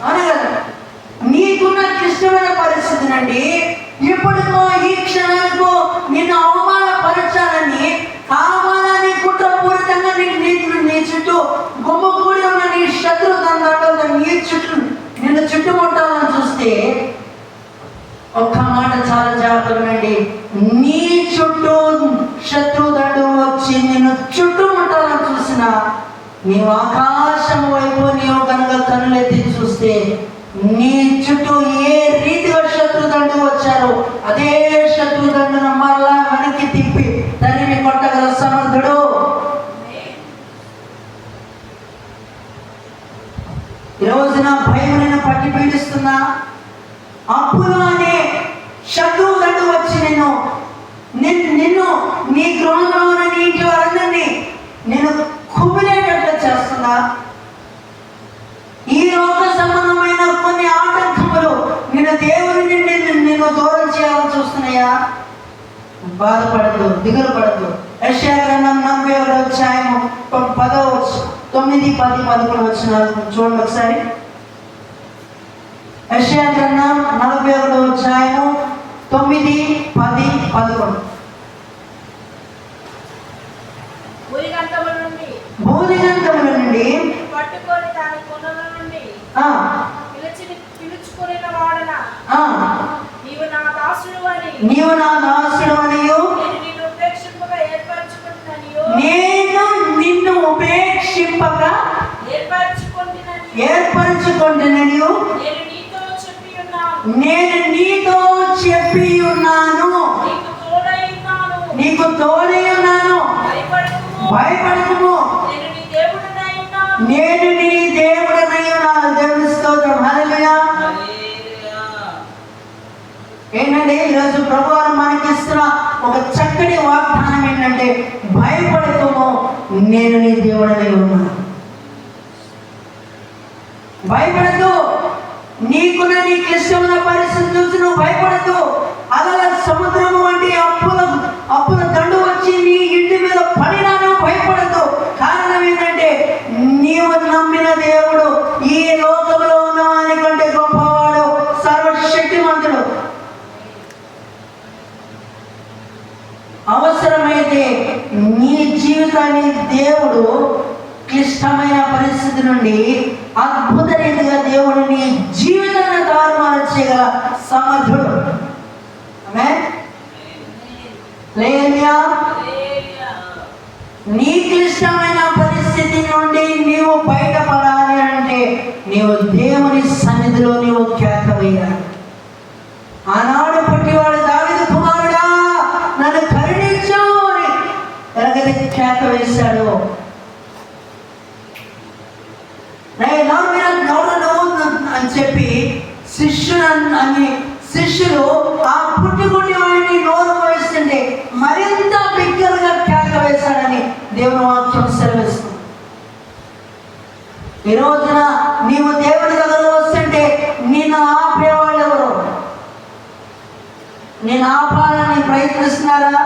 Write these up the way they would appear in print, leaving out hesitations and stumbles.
అవునా కదా? నీకున్న క్లిష్టమైన పరిస్థితి నుండి ఇప్పుడుకో ఈ క్షణానికో నిన్ను అవమానపరచాలని కావాలని కుట్రపూరితంగా నీ చుట్టూ గుమ్మకూడి ఉన్న నీ శత్రు దండాలు నిన్ను చుట్టుముట్టాలని చూస్తే ఒక్క మాట చాలా జాగ్రత్తగా, నీ చుట్టూ శత్రుదండు వచ్చి నిన్ను చుట్టుముట్టాలని చూసిన నీవు ఆకాశం వైపు నీవు కనుక కన్నులెత్తి చూస్తే నీ చుట్టూ ఏ రీతిగా శత్రుదండు వచ్చారో అదే శత్రుదండును మరలా వెనక్కి తిప్పి తరిమి కొట్టగల సమర్థుడు. ఈ రోజున భయం నేను పట్టి పీడిస్తున్నా, అప్పులు అనే శత్రువుదండు వచ్చి నిన్ను నీ గృహంలో ఉన్న నీ ఇంటి వారందరినీ నేను కుమిలేటట్లు చేస్తున్నా, ఈ లోక సంబంధమైన కొన్ని ఆటంకములు నిన్ను దేవుని నుండి నిన్ను దూరం చేయాలని చూస్తున్నాయా? బాధపడదు, దిగులు పడదు. యెషయా గ్రంథం 40వ అధ్యాయము 10వ వచనం, 9, 10, 11 వచనాలు చూడండి ఒకసారి. యెషయా గ్రంథం 41వ అధ్యాయము 9, 10, 11. భూదిగంతముల నుండి పట్టుకొని దాని కొనల నుండి పిలుచుకొనిన వాడనా, నీవు నా దాసుడు అని నేను నిన్ను ఉపేక్షింపక ఏర్పరచుకొంటిననియు నేను నీతో చెప్పి ఉన్నాను, నీకు తోడై ఉన్నాను, భయపడకుము, నేను నీ దేవుడనై ఉన్నాను. దేవుని స్తోత్రం, హల్లెలూయా. ఏంటంటే ఈరోజు ప్రభువారు మనకి ఇస్తున్న ఒక చక్కటి వాగ్దానం ఏంటంటే, భయపడకుము, నేను నీ దేవుడనై ఉన్నాను. భయపడద్దు, నీకున్న నీ క్లిష్టమైన పరిస్థితి చూసి నువ్వు భయపడద్దు. అలా సముద్రము వంటి అప్పుల దండు వచ్చి నీ ఇంటి మీద పడినా నువ్వు భయపడద్దు. కారణం ఏంటంటే నీవు నమ్మిన దేవుడు ఈ లోకంలో ఉన్న వానికంటే గొప్పవాడు, సర్వశక్తిమంతుడు. అవసరమైతే నీ జీవితాన్ని దేవుడు క్లిష్టమైన పరిస్థితి నుండి అద్భుత రీతిగా దేవుడు నీ జీవితాన్ని తారుమారు చేయగల సమర్థుడు. ఆమేన్. హల్లెలూయా. నీ క్లిష్టమైన పరిస్థితి నుండి నీవు బయటపడాలి అంటే నీవు దేవుని సన్నిధిలో నీవు కేక వేయాలి. ఆనాడు పుట్టివాడు దావీదు కుమారుడా నన్ను కరుణించు అని ఎలాగైతే కేక వేశాడు, అని చెప్పి శిష్యులు ఆ పుట్టుకుని వాడిని నోరు పోయిస్తుంటే మరింత బిగ్గరగా కేక వేశాడని దేవుని వాక్యం సెలవిస్తుంది. ఈ రోజున నీవు దేవుని దగ్గర వస్తుంటే నిన్ను ఆపేవాళ్ళు ఎవరు? నేను ఆపాలని ప్రయత్నిస్తున్నారా?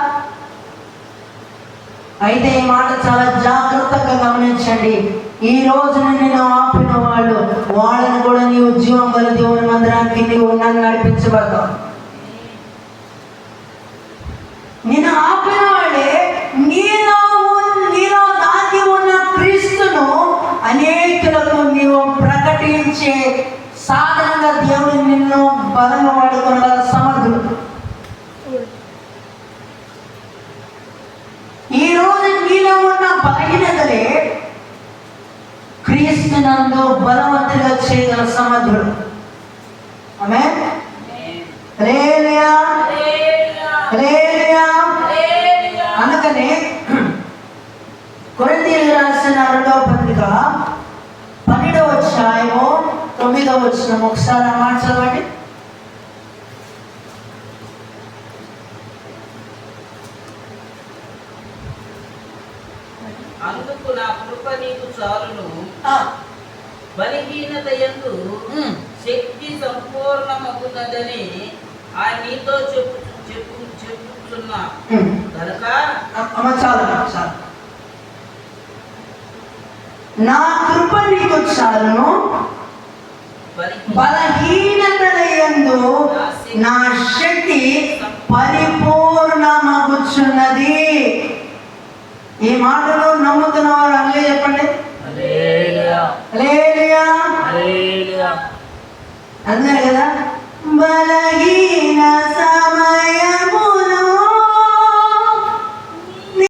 అయితే ఈ మాట చాలా జాగ్రత్తగా గమనించండి. ఈ రోజున నేను ఆపిన వాళ్ళని కూడా నీవు జీవం గల దేవుని మందిరానికి నీవు నన్ను నడిపించబడతావు. నేను ఆపిన వాళ్ళే నీలో దాగి ఉన్న క్రీస్తును అనేకులకు నీవు ప్రకటించే సాధనంగా దేవుడు నిన్ను బలంగా వాడుకోగల సమర్థుడు. ఈ రోజు నీలో ఉన్న బలహీనతలే క్రీస్తునందు బలవంతుడిగా చేయగల సమర్థుడు. ఆమేన్. హల్లెలూయా. హల్లెలూయా. అందుకనే కొరింథీయులకు రాసిన 2వ పత్రిక 12వ అధ్యాయము 9వ వచనం ఒకసారి ఆ మాట చదవండి. అందుకు నా కృప నీకు చాలును, బలహీనత యందు శక్తి సంపూర్ణమగునదని ఆయన నీతో చెప్పుచున్నా కనుక నా కృప నీకు చాలును, బలహీనతలయందు నా శక్తి పరిపూర్ణమగుచున్నది. ఈ మాటలు నమ్ముతున్న